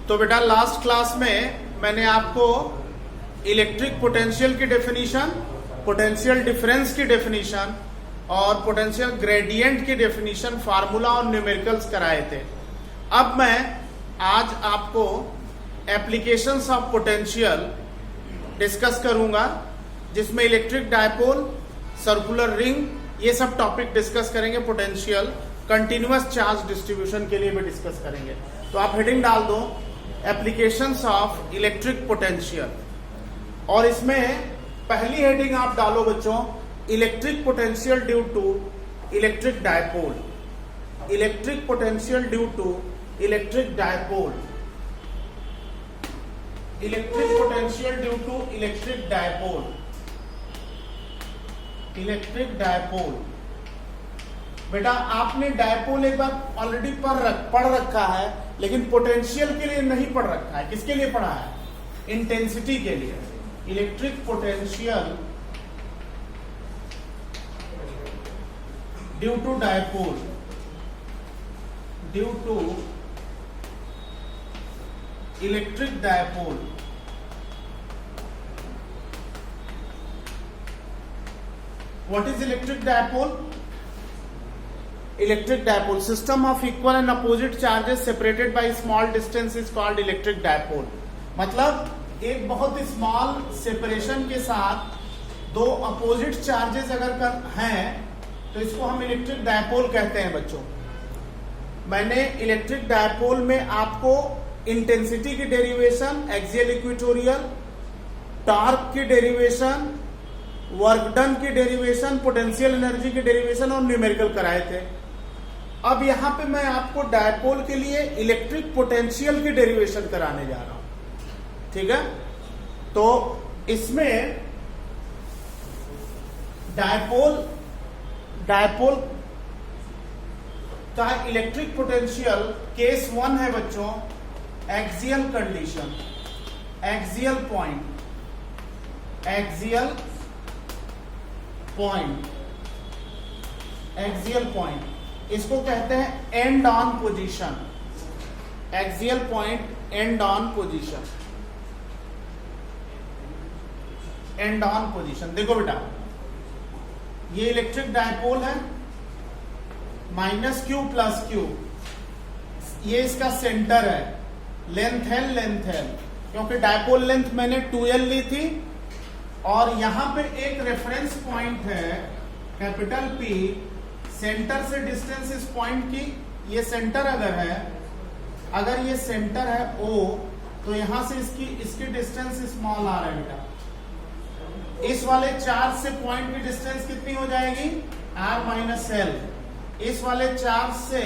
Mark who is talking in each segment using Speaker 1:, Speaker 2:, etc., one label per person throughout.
Speaker 1: तो बेटा last class में मैंने आपको इलेक्ट्रिक पोटेंशियल की डेफिनेशन, पोटेंशियल डिफरेंस की डेफिनेशन और पोटेंशियल ग्रेडियंट की डेफिनेशन, फार्मूला और न्यूमेरिकल्स कराए थे। अब मैं आज आपको एप्लीकेशंस ऑफ पोटेंशियल डिस्कस करूंगा, जिसमें इलेक्ट्रिक डायपोल, सर्कुलर रिंग, ये सब टॉपिक डिस्कस करेंगे। पोटेंशियल कंटिन्यूअस चार्ज डिस्ट्रीब्यूशन के लिए भी डिस्कस करेंगे। तो आप हेडिंग डाल दो एप्लीकेशंस ऑफ इलेक्ट्रिक पोटेंशियल, और इसमें पहली हेडिंग आप डालो बच्चों electric potential due to electric dipole. Electric potential due to electric dipole. Electric potential due to electric dipole. Electric dipole. बेटा आपने डायपोल एक बार ऑलरेडी पढ़ रखा है, लेकिन पोटेंशियल के लिए नहीं पढ़ रखा है। किसके लिए पढ़ा है? इंटेंसिटी के लिए। Electric potential due to dipole, due to electric dipole. What is electric dipole? Electric dipole, system of equal and opposite charges separated by small distance is called electric dipole। मतलब एक बहुत स्मॉल सेपरेशन के साथ दो opposite charges अगर हैं तो इसको हम इलेक्ट्रिक डायपोल कहते हैं बच्चों। मैंने इलेक्ट्रिक डायपोल में आपको इंटेंसिटी की डेरिवेशन, एक्सियल इक्वेटोरियल, टॉर्क की डेरिवेशन, वर्क डन की डेरिवेशन, पोटेंशियल एनर्जी की डेरिवेशन और न्यूमेरिकल कराए थे। अब यहां पे मैं आपको डायपोल के लिए इलेक्ट्रिक पोटेंशियल की डेरिवेशन कराने जा रहा हूं, ठीक है? तो इसमें डायपोल का इलेक्ट्रिक पोटेंशियल केस 1 है बच्चों axial condition, axial point, axial point. इसको कहते हैं and on position. Axial point and on position, and on position. देखो बेटा ये इलेक्ट्रिक डायपोल है, माइनस क्यू प्लस क्यू, ये इसका सेंटर है, लेंथ L, लेंथ L, क्योंकि डायपोल लेंथ मैंने 2L ली थी, और यहां पे एक रेफरेंस पॉइंट है कैपिटल P, सेंटर से डिस्टेंस इस पॉइंट की, ये सेंटर अगर ये सेंटर है O, तो यहां से इसकी डिस्टेंस स्मॉल r है बेटा। इस वाले चार्ज से पॉइंट की डिस्टेंस कितनी हो जाएगी? r minus L। इस वाले चार्ज से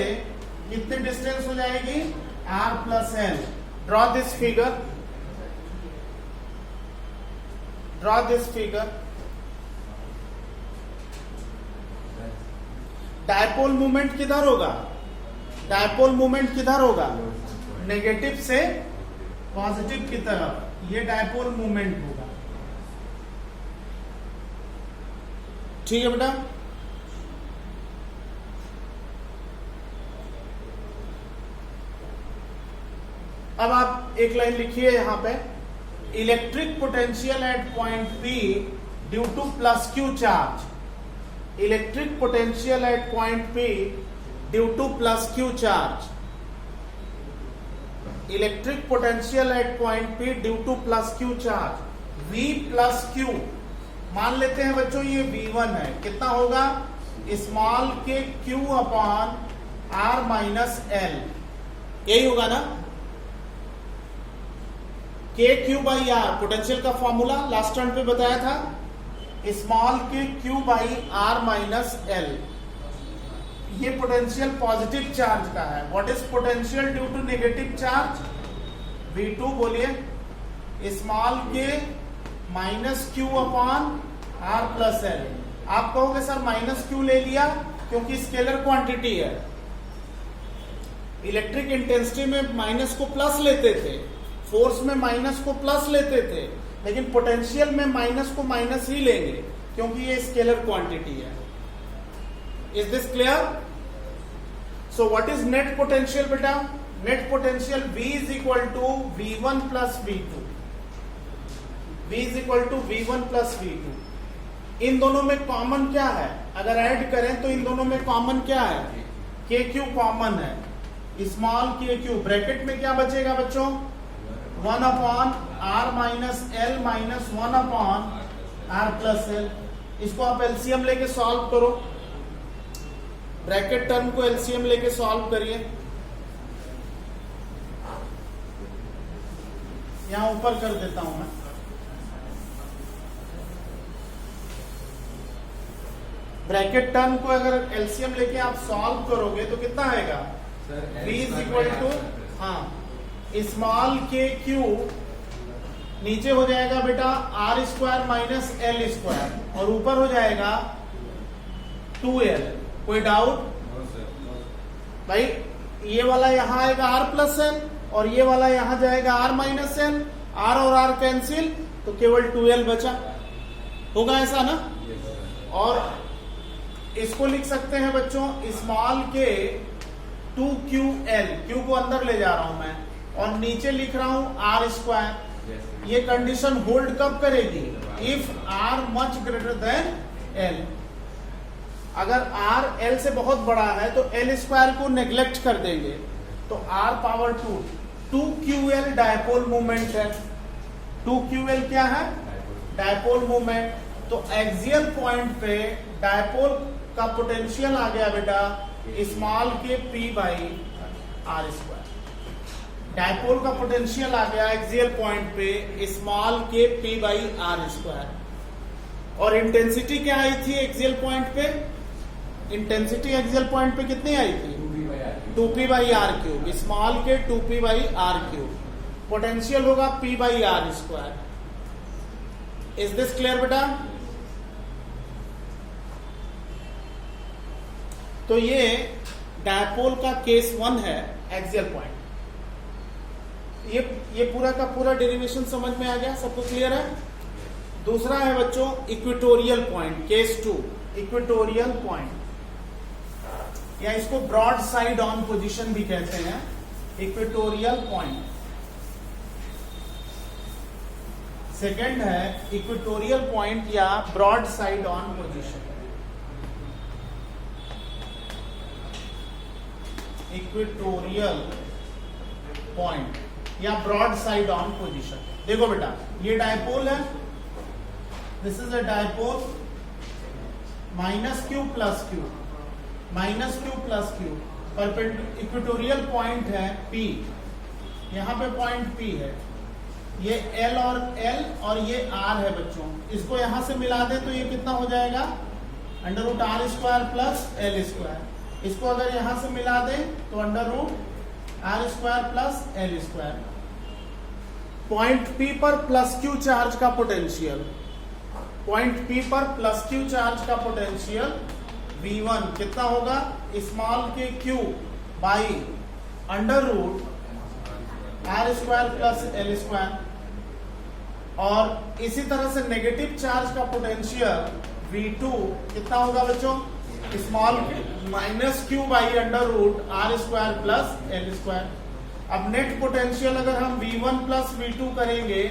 Speaker 1: कितनी डिस्टेंस हो जाएगी? r plus L। Draw this figure, draw this figure। Dipole movement किधर होगा? डायपोल मूवमेंट किधर होगा? नेगेटिव से पॉजिटिव की तरफ, ये डायपोल मूवमेंट होगा, ठीक है बेटा? अब आप एक लाइन लिखिए यहां पे, electric potential at point P due to plus Q charge. Electric potential at point P due to plus Q charge. Electric potential at point P due to plus Q charge. V plus Q मान लेते हैं बच्चों, ये V1 है, कितना होगा? Small k Q upon R minus L, यही होगा ना? K q by r, potential का फॉर्मूला लास्ट टर्म पे बताया था, small k q by r minus l. ये पोटेंशियल पॉजिटिव चार्ज का है। What is potential due to negative charge? V2 बोलिए, small k minus q upon r plus l. आप कहोगे सर माइनस क्यू ले लिया क्योंकि स्केलर क्वांटिटी है। इलेक्ट्रिक इंटेंसिटी में माइनस को प्लस लेते थे, फोर्स में माइनस को प्लस लेते थे, लेकिन पोटेंशियल में माइनस को माइनस ही लेंगे क्योंकि ये स्केलर क्वांटिटी है। Is this clear? So what is net potential बेटा? Net potential V is equal to V1 plus V2, V is equal to V1 plus V2। इन दोनों में कॉमन क्या है? अगर ऐड करें तो इन दोनों में कॉमन क्या है? KQ कॉमन है, स्मॉल KQ। ब्रैकेट में क्या बचेगा बच्चों? 1 upon R minus L minus 1 upon R plus L। इसको आप एलसीएम लेके सॉल्व करो, ब्रैकेट टर्म को एलसीएम लेके सॉल्व करिए। यहां ऊपर कर देता हूं मैं। ब्रैकेट टर्म को अगर एलसीएम लेके आप सॉल्व करोगे तो कितना आएगा? V is equal to small KQ, नीचे हो जाएगा बेटा R square minus L square और ऊपर हो जाएगा 2L। कोई डाउट? भाई ये वाला यहां आएगा R प्लस L और ये वाला यहां जाएगा R माइनस L, R और R कैंसिल तो केवल 2L बचा। होगा ऐसा ना? और इसको लिख सकते हैं बच्चों स्मॉल के 2QL, Q को अंदर ले जा रहा हूं मैं और नीचे लिख रहा हूं R स्क्वायर। ये कंडीशन होल्ड कब करेगी? If R much greater than L। अगर R L से बहुत बड़ा है तो L स्क्वायर को नेग्लेक्ट कर देंगे तो R power 2QL dipole movement है। 2QL क्या है? Dipole movement. तो एक्सियल पॉइंट पे डायपोल का पोटेंशियल आ गया बेटा small k P by R square. Dipole का पोटेंशियल आ गया एक्सियल पॉइंट पे small k P by R square. और इंटेंसिटी क्या आई थी एक्सियल पॉइंट पे? इंटेंसिटी एक्सियल पॉइंट पे कितनी आई थी? 2P by R cube, small के 2P by R cube. Potential होगा P by R square. Is this clear बेटा? तो ये डायपोल का केस 1 है एक्सियल पॉइंट। ये पूरा का पूरा डेरिवेशन समझ में आ गया? सबको क्लियर है? दूसरा है बच्चों equatorial point, case 2। Equatorial point या इसको ब्रॉड साइड ऑन पोजीशन भी कहते हैं। इक्वेटोरियल पॉइंट सेकंड है इक्वेटोरियल पॉइंट या broad side on position. Equatorial point या ब्रॉड साइड ऑन पोजीशन। देखो बेटा ये डायपोल है, this is a dipole, minus q plus q, minus q plus q. Equatorial point है P, यहां पे पॉइंट P है, ये L और ये R है बच्चों। इसको यहां से मिला दे तो ये कितना हो जाएगा? Under root R square plus L square. इसको अगर यहां से मिला दे तो under root R square plus L square. Point P पर प्लस Q चार्ज का पोटेंशियल, पॉइंट P पर प्लस Q चार्ज का पोटेंशियल V1 कितना होगा? Small k Q by under root R square plus L square. और इसी तरह से नेगेटिव चार्ज का पोटेंशियल V2 कितना होगा बच्चों? Small minus Q by under root R square plus L square. अब नेट पोटेंशियल अगर हम V1 प्लस V2 करेंगे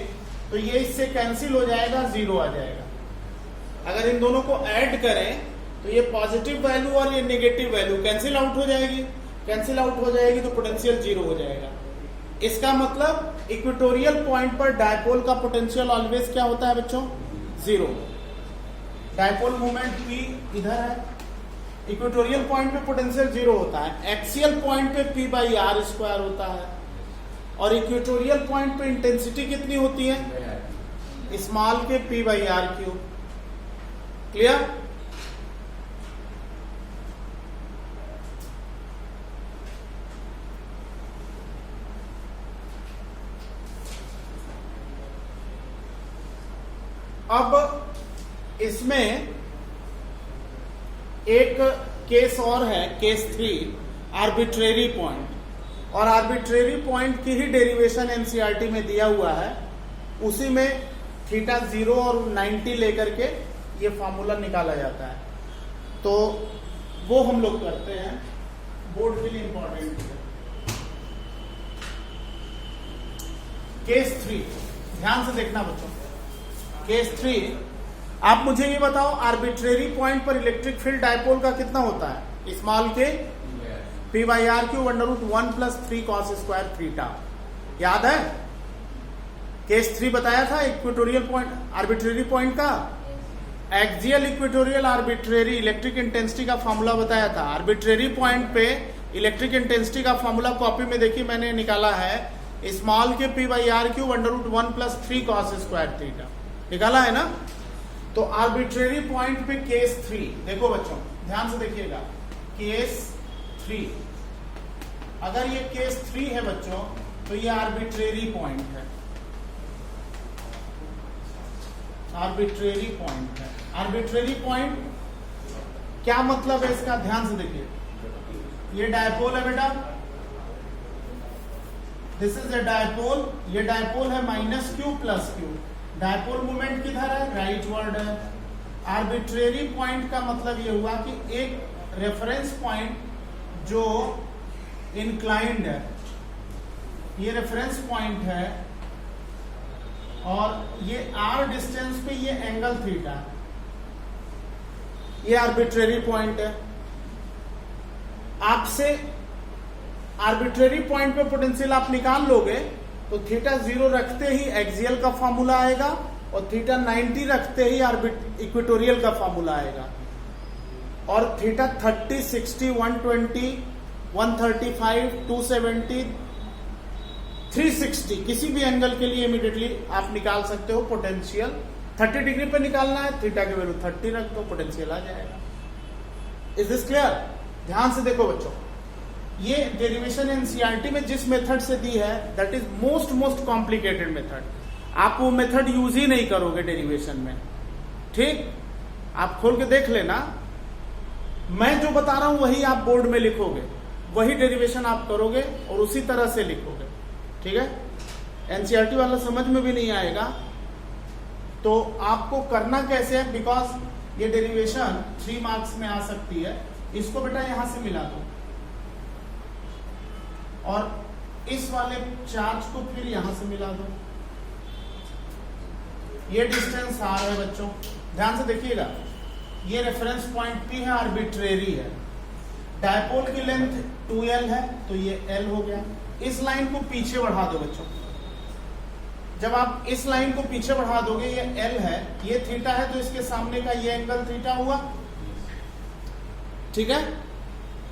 Speaker 1: तो ये इससे कैंसिल हो जाएगा, 0 आ जाएगा। अगर इन दोनों को ऐड करें तो ये पॉजिटिव वैल्यू और ये नेगेटिव वैल्यू कैंसिल आउट हो जाएगी। कैंसिल आउट हो जाएगी तो पोटेंशियल 0 हो जाएगा। इसका मतलब इक्वेटोरियल पॉइंट पर डायपोल का पोटेंशियल ऑलवेज क्या होता है बच्चों? 0। डायपोल मूवमेंट P इधर है, इक्वेटोरियल पॉइंट पे पोटेंशियल 0 होता है। एक्सियल पॉइंट पे P बाई R स्क्वायर होता है। और इक्वेटोरियल पॉइंट पे इंटेंसिटी कितनी होती है? Small k P by R cube. Clear? अब इसमें एक केस और है, केस 3, आर्बिट्रेरी पॉइंट। और आर्बिट्रेरी पॉइंट की ही डेरिवेशन एनसीईआरटी में दिया हुआ है। उसी में थीटा 0 और 90 लेकर के ये फॉर्मूला निकाला जाता है। तो वो हम लोग करते हैं, बोर्ड के लिए इंपॉर्टेंट है। केस 3, ध्यान से देखना बच्चों। केस 3, आप मुझे ये बताओ आर्बिट्रेरी पॉइंट पर इलेक्ट्रिक फील्ड डायपोल का कितना होता है? स्मॉल के P/R³ √1 + 3 cos स्क्वायर थीटा। याद है? केस 3 बताया था इक्वेटोरियल पॉइंट, आर्बिट्रेरी पॉइंट का axial equatorial arbitrary electric intensity का फॉर्मूला बताया था। आर्बिट्रेरी पॉइंट पे इलेक्ट्रिक इंटेंसिटी का फॉर्मूला कॉपी में देखिए मैंने निकाला है, स्मॉल के P/R³ √1 + 3 cos स्क्वायर थीटा निकाला है ना। तो आर्बिट्रेरी पॉइंट पे केस 3 देखो बच्चों, ध्यान से देखिएगा। केस 3, अगर ये केस 3 है बच्चों तो ये आर्बिट्रेरी पॉइंट है, आर्बिट्रेरी पॉइंट है। आर्बिट्रेरी पॉइंट क्या मतलब है इसका? ध्यान से देखिए, ये डायपोल है बेटा, दिस इज ए डायपोल, ये डायपोल है -q + q। डायपोल मोमेंट किधर है? राइटवर्ड है। आर्बिट्रेरी पॉइंट का मतलब ये हुआ कि एक रेफरेंस पॉइंट जो इंक्लाइंड है, ये रेफरेंस पॉइंट है और ये r डिस्टेंस पे ये एंगल थीटा, ये आर्बिट्रेरी पॉइंट है। आपसे आर्बिट्रेरी पॉइंट पे पोटेंशियल आप निकाल लोगे तो थीटा 0 रखते ही एक्सियल का फॉर्मूला आएगा और थीटा 90 रखते ही इक्वेटोरियल का फॉर्मूला आएगा। और थीटा 30, 60, 120, 135, 270, 360 किसी भी एंगल के लिए इमीडिएटली आप निकाल सकते हो पोटेंशियल। 30 डिग्री पे निकालना है, थीटा की वैल्यू 30 रख दो, पोटेंशियल आ जाएगा। Is this clear? ध्यान से देखो बच्चों, ये डेरिवेशन एनसीईआरटी में जिस मेथड से दी है that is most complicated method. आप वो मेथड यूज ही नहीं करोगे डेरिवेशन में, ठीक? आप खोल के देख लेना, मैं जो बता रहा हूं वही आप बोर्ड में लिखोगे, वही डेरिवेशन आप करोगे और उसी तरह से लिखोगे, ठीक है? एनसीईआरटी वाला समझ में भी नहीं आएगा तो आपको करना कैसे है, बिकॉज ये डेरिवेशन 3 मार्क्स में आ सकती है। इसको बेटा यहां से मिला दो और इस वाले चार्ज को फिर यहां से मिला दो। ये डिस्टेंस r है बच्चों, ध्यान से देखिएगा। ये रेफरेंस पॉइंट P है, आर्बिट्रेरी है। डायपोल की लेंथ 2l है तो ये l हो गया। इस लाइन को पीछे बढ़ा दो बच्चों, जब आप इस लाइन को पीछे बढ़ा दोगे, ये l है, ये थीटा है तो इसके सामने का ये एंगल थीटा हुआ, ठीक है?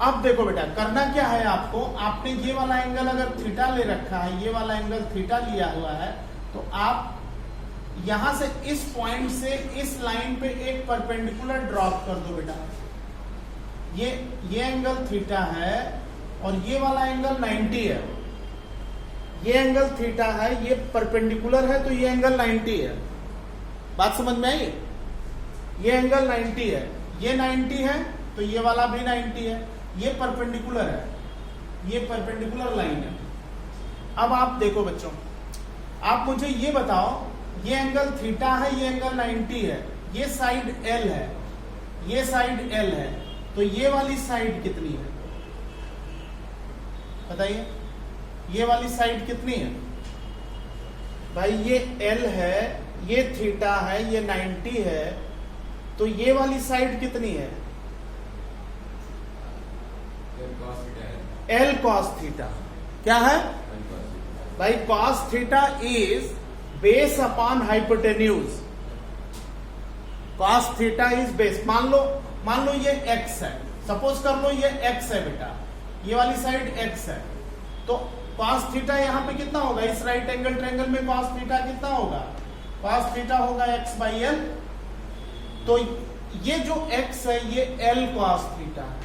Speaker 1: अब देखो बेटा करना क्या है आपको, आपने ये वाला एंगल अगर थीटा ले रखा है, ये वाला एंगल थीटा लिया हुआ है, तो आप यहां से इस पॉइंट से इस लाइन पे एक परपेंडिकुलर ड्रॉप कर दो बेटा। ये एंगल थीटा है और ये वाला एंगल 90 है। ये एंगल थीटा है, ये परपेंडिकुलर है तो ये एंगल 90 है। बात समझ में आई? ये एंगल 90 है, ये 90 है तो ये वाला भी 90 है। ये परपेंडिकुलर है, ये परपेंडिकुलर लाइन है। अब आप देखो बच्चों, आप मुझे ये बताओ, ये एंगल थीटा है, ये एंगल 90 है, ये साइड L है, ये साइड L है, तो ये वाली साइड कितनी है बताइए? ये वाली साइड कितनी है भाई? ये L है, ये थीटा है, ये 90 है, तो ये वाली साइड कितनी है? L cos theta. क्या है भाई? cos theta is base upon hypotenuse. cos theta is base, मान लो ये x है, सपोज कर लो ये x है बेटा, ये वाली साइड x है, तो cos थीटा यहां पे कितना होगा? इस राइट एंगल ट्रायंगल में cos थीटा कितना होगा? cos थीटा होगा x/l। तो ये जो x है ये L cos थीटा है।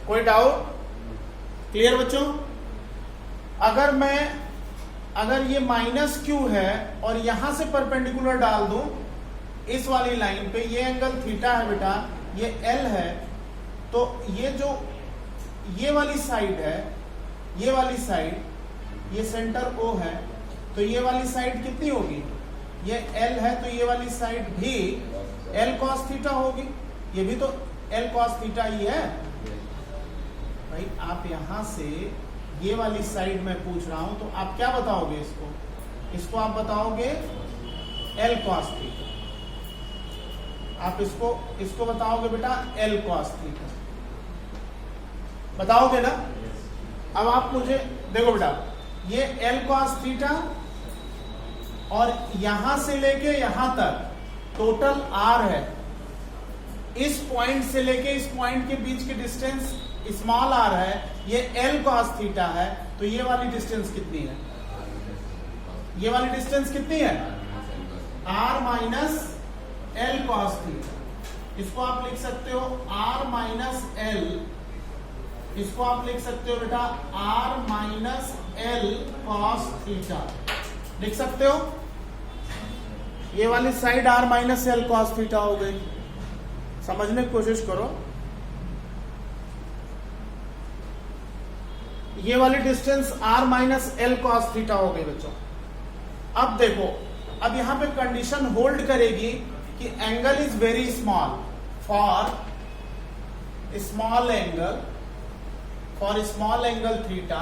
Speaker 1: कोई डाउट? क्लियर बच्चों? अगर ये -q है और यहां से परपेंडिकुलर डाल दूं इस वाली लाइन पे, ये एंगल थीटा है बेटा, ये L है, तो ये वाली साइड है, ये वाली साइड, ये सेंटर O है, तो ये वाली साइड कितनी होगी? ये L है तो ये वाली साइड भी L cos थीटा होगी। ये भी तो L cos थीटा ही है भाई। आप यहां से ये वाली साइड मैं पूछ रहा हूं, तो आप क्या बताओगे इसको आप बताओगे L cos थीटा। आप इसको बताओगे बेटा L cos थीटा, बताओगे ना। अब आप मुझे देखो बेटा, ये L cos थीटा और यहां से लेके यहां तक टोटल R है। इस पॉइंट से लेके इस पॉइंट के बीच की डिस्टेंस स्मॉल r है, ये L cos थीटा है, तो ये वाली डिस्टेंस कितनी है? ये वाली डिस्टेंस कितनी है? r minus L cos theta. इसको आप लिख सकते हो r माइनस L, इसको आप लिख सकते हो बेटा r minus L cos theta, लिख सकते हो। ये वाली side r minus L cos theta हो गई। समझने की कोशिश करो, ये वाली distance r minus L cos theta हो गई बच्चों। अब देखो, अब यहां पे कंडीशन होल्ड करेगी कि angle is very small for small angle theta.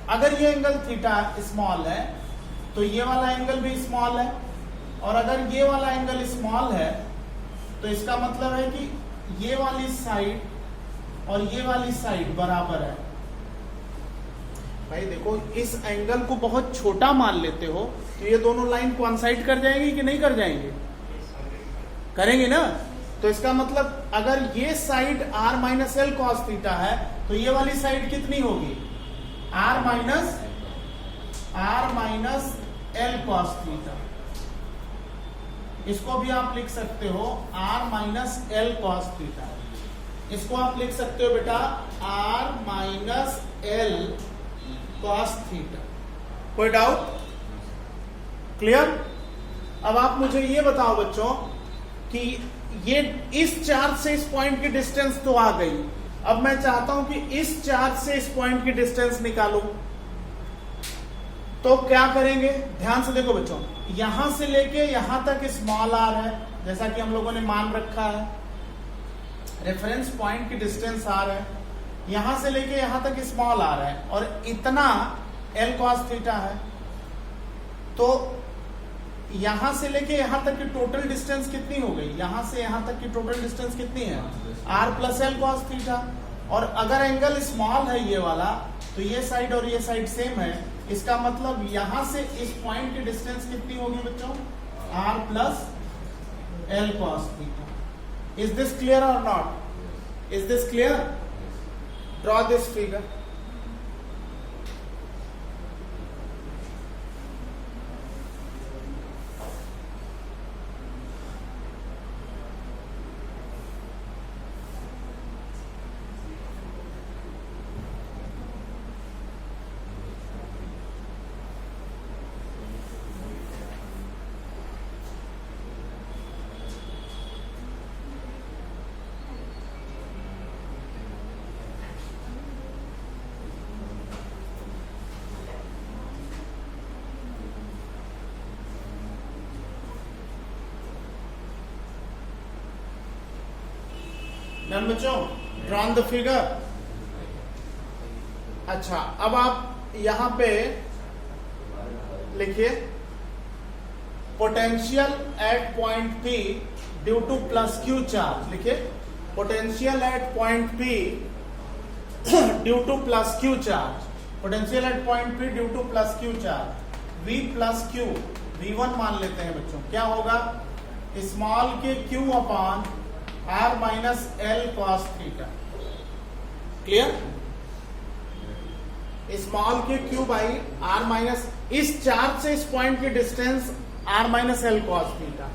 Speaker 1: अगर ये एंगल थीटा स्मॉल है तो ये वाला एंगल भी स्मॉल है, और अगर ये वाला एंगल स्मॉल है तो इसका मतलब है कि ये वाली साइड और ये वाली साइड बराबर है। भाई देखो, इस एंगल को बहुत छोटा मान लेते हो तो ये दोनों लाइन कोइंसाइड कर जाएंगी कि नहीं कर जाएंगे? करेंगे ना। तो इसका मतलब अगर ये side r minus L cos theta है तो ये वाली साइड कितनी होगी? r minus L cos theta. इसको भी आप लिख सकते हो r minus L cos theta. इसको आप लिख सकते हो बेटा r minus L cos theta. कोई डाउट? क्लियर? अब आप मुझे ये बताओ बच्चों कि ये इस चार्ज से इस पॉइंट की डिस्टेंस तो आ गई। अब मैं चाहता हूं कि इस चार्ज से इस पॉइंट की डिस्टेंस निकालूं, तो क्या करेंगे? ध्यान से देखो बच्चों, यहां से लेके यहां तक स्मॉल r है, जैसा कि हम लोगों ने मान रखा है। रेफरेंस पॉइंट की डिस्टेंस r है, यहां से लेके यहां तक स्मॉल r है, और इतना L cos थीटा है। तो यहां से लेके यहां तक की टोटल डिस्टेंस कितनी हो गई? यहां से यहां तक की टोटल डिस्टेंस कितनी है? r plus L cos theta. और अगर एंगल स्मॉल है ये वाला, तो ये साइड और ये साइड सेम है। इसका मतलब यहां से इस पॉइंट की डिस्टेंस कितनी होगी बच्चों? r plus L cos theta. Is this clear और not? Is this clear? Draw this figure. Done बच्चों, ड्रॉन द फिगर। अच्छा, अब आप यहां पे लिखिए potential at point P due to plus Q charge. लिखिए potential at point P due to plus Q charge. Potential at point P due to plus Q charge. V plus Q, V1 मान लेते हैं बच्चों। क्या होगा? Small k Q upon r minus L cos theta. Clear? Small k Q by r minus, इस charge से इस point की distance r minus L cos theta.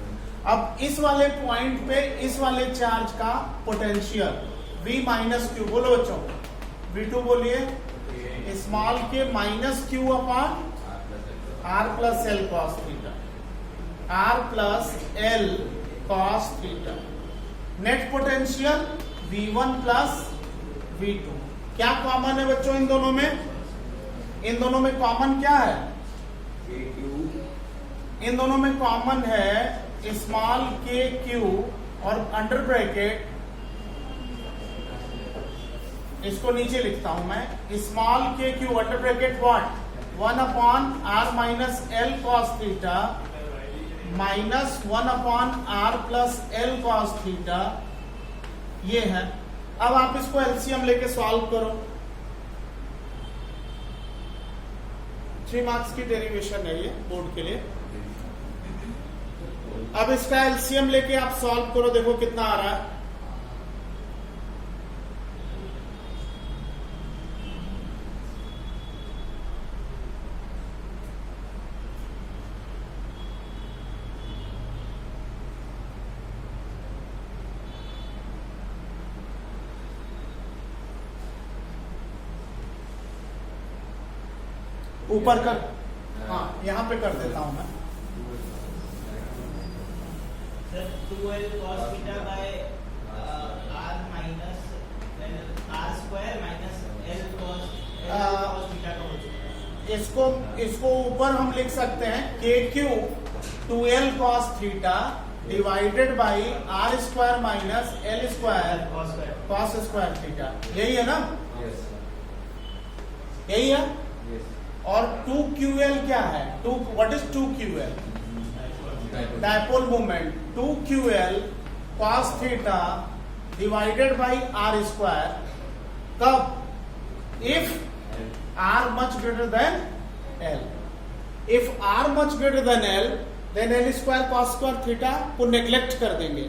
Speaker 1: अब इस वाले पॉइंट पे इस वाले चार्ज का पोटेंशियल V माइनस Q। बोलो बच्चों, V2 बोलिए। Small k minus Q upon r plus L cos theta. r plus L cos theta. Net potential V1 plus V2। क्या कॉमन है बच्चों इन दोनों में? इन दोनों में कॉमन क्या है? इन दोनों में कॉमन है स्मॉल के Q और अंडर ब्रैकेट इसको नीचे लिखता हूं मैं, small k q under bracket what 1 upon r minus l cos theta minus 1 upon r plus l cos theta, ये है। अब आप इसको एलसीएम लेके सॉल्व करो, 3 मार्क्स की डेरिवेशन है ये बोर्ड के लिए। अब इसका एलसीएम लेके आप सॉल्व करो, देखो कितना आ रहा है। ऊपर कर, हाँ यहां पे कर देता हूं मैं।
Speaker 2: 2l cos theta by r minus r square minus l cos theta का हो चुका है।
Speaker 1: इसको ऊपर हम लिख सकते हैं k q 2l cos theta divided by r square minus l square cos square theta, यही है ना? यही है। और 2ql क्या है? What is 2ql? Dipole moment. 2ql cos theta divided by r square, कब? If r much greater than l। If r much greater than l, then l square cos square theta को neglect कर देंगे,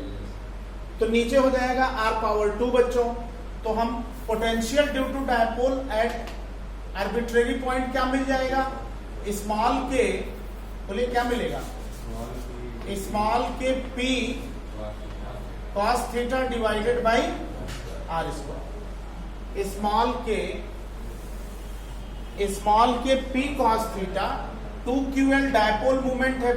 Speaker 1: तो नीचे हो जाएगा r power 2 बच्चों। तो हम potential due to dipole at arbitrary point क्या मिल जाएगा? स्मॉल के, बोलिए क्या मिलेगा? Small k p cos theta divided by r square. Small k p cos theta, 2ql dipole moment है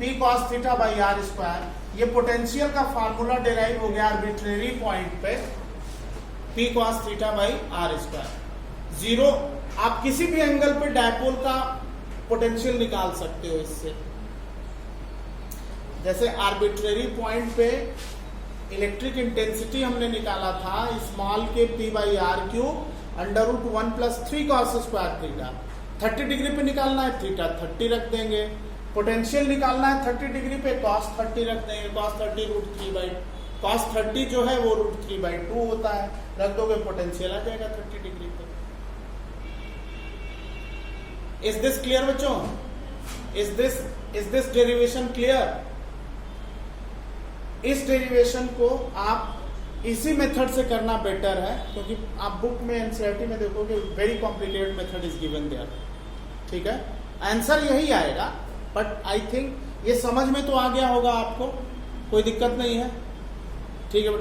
Speaker 1: p cos theta by r square. ये potential का फार्मूला डिराइव हो गया आर्बिट्रेरी पॉइंट पे, p cos theta by r square. Zero, आप किसी भी angle पे डायपोल का पोटेंशियल निकाल सकते हो इससे। जैसे आर्बिट्रेरी पॉइंट पे इलेक्ट्रिक इंटेंसिटी हमने निकाला था small k p by r cube under root 1 plus 3 cos square theta. 30 degree पे निकालना है थीटा 30 रख देंगे, पोटेंशियल निकालना है 30 डिग्री पे cos 30 रख देंगे, cos 30 रूट 3 बाई cos 30 जो है वो रूट 3 बाई 2 होता है, रख दोगे पोटेंशियल आ जाएगा 30 डिग्री पे। इज दिस क्लियर बच्चों? Is this derivation clear? इस डेरिवेशन को आप इसी मेथड से करना बेटर है, क्योंकि आप बुक में एनसीईआरटी में देखोगे very complicated method is given there. ठीक है, आंसर यही आएगा, बट आई थिंक ये समझ में तो आ गया होगा आपको, कोई दिक्कत नहीं है। ठीक है।